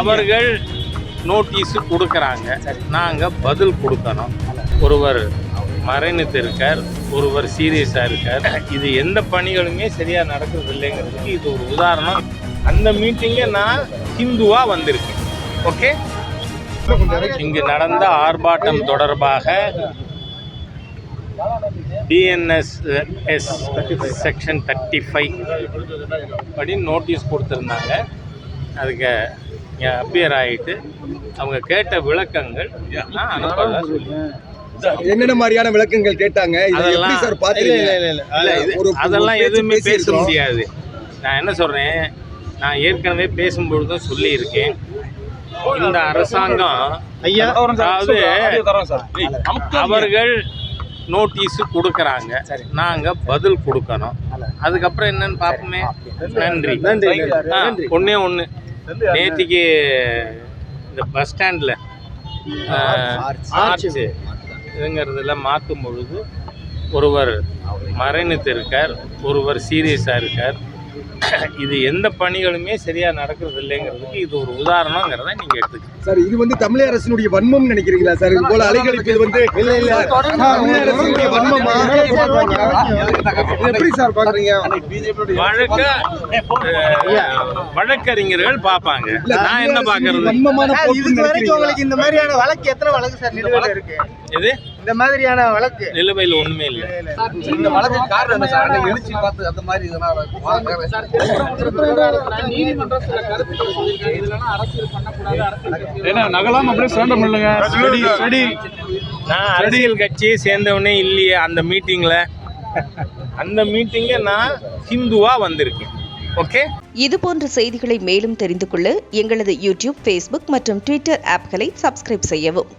அவர்கள் நோட்டீஸ் கொடுக்கறாங்க, நாங்க பதில் கொடுக்கணும். ஒருவர் மறைந்துட்டு இருக்கார், ஒருவர் சீரியஸா இருக்கார். இது எந்த பணிகளுமே சரியா நடக்கிறது இல்லைங்கிறதுக்கு இது ஒரு உதாரணம். அந்த மீட்டிங்க நான் ஹிந்துவா வந்திருக்கேன். ஓகே, இங்கு நடந்த ஆர்ப்பாட்டம் தொடர்பாக BNSS செக்ஷன் 35 படி நோட்டீஸ் கொடுத்துருந்தாங்க. அதுக்கு அப்பியர் ஆகிட்டு அவங்க கேட்ட விளக்கங்கள் நான் அனுப்பதா சொல்லி. என்னென்ன மாதிரியான விளக்கங்கள் கேட்டாங்க? அதெல்லாம் எதுவுமே பேச முடியாது. நான் என்ன சொல்றேன், நான் ஏற்கனவே பேசும்பொழுதும் சொல்லியிருக்கேன், இந்த அரசாங்கம் அதாவது அவர்கள் நோட்டீஸ் கொடுக்கறாங்க, நாங்க பதில் கொடுக்கணும். அதுக்கப்புறம் என்னன்னு பார்ப்போமே. நன்றி. ஒன்னே ஒன்று, நேற்றுக்கு இந்த பஸ் ஸ்டாண்டில் ஆர்ச்சு இதுங்கிறதுல மாற்றும் பொழுது ஒருவர் மறைந்துட்டு இருக்கார், ஒருவர் சீரியஸாக இருக்கார். இது எந்த பணிகளுமே சரியா நடக்கிறது இல்லைங்கிறதுக்கு இது ஒரு உதாரணங்கிறத நீங்க எடுத்துக்கணும். சார், இது வந்து தமிழக அரசினுடைய வன்மம் நினைக்கிறீங்களா சார்? இது போல அலைகளுக்கு இது வந்து தமிழக அரசினுடைய வன்மமா? எப்படி சார் பாக்குறீங்க? வழக்கறிஞர்கள் பார்ப்பாங்க, நான் என்ன பாக்குறது? உங்களுக்கு இந்த மாதிரியான வழக்கு எத்தனை வழக்கு சார் நிலுவையில் இருக்கு? இது இந்த மாதிரியான வழக்கு நிலுவையில் ஒண்ணுமே இல்லை. இந்த வழக்கு காரணம் என்ன சார்? எழுச்சி பார்த்து அந்த மாதிரி நான் அரசியல் கட்சியை சேர்ந்தவனே இல்லையே அந்த மீட்டிங்ல. அந்த மீட்டிங்க நான் ஹிந்துவா வந்திருக்கேன். ஓகே, இது போன்ற செய்திகளை மேலும் தெரிந்து கொள்ள எங்களது யூடியூப், ஃபேஸ்புக் மற்றும் ட்விட்டர் ஆப்களை சப்ஸ்கிரைப் செய்யவும்.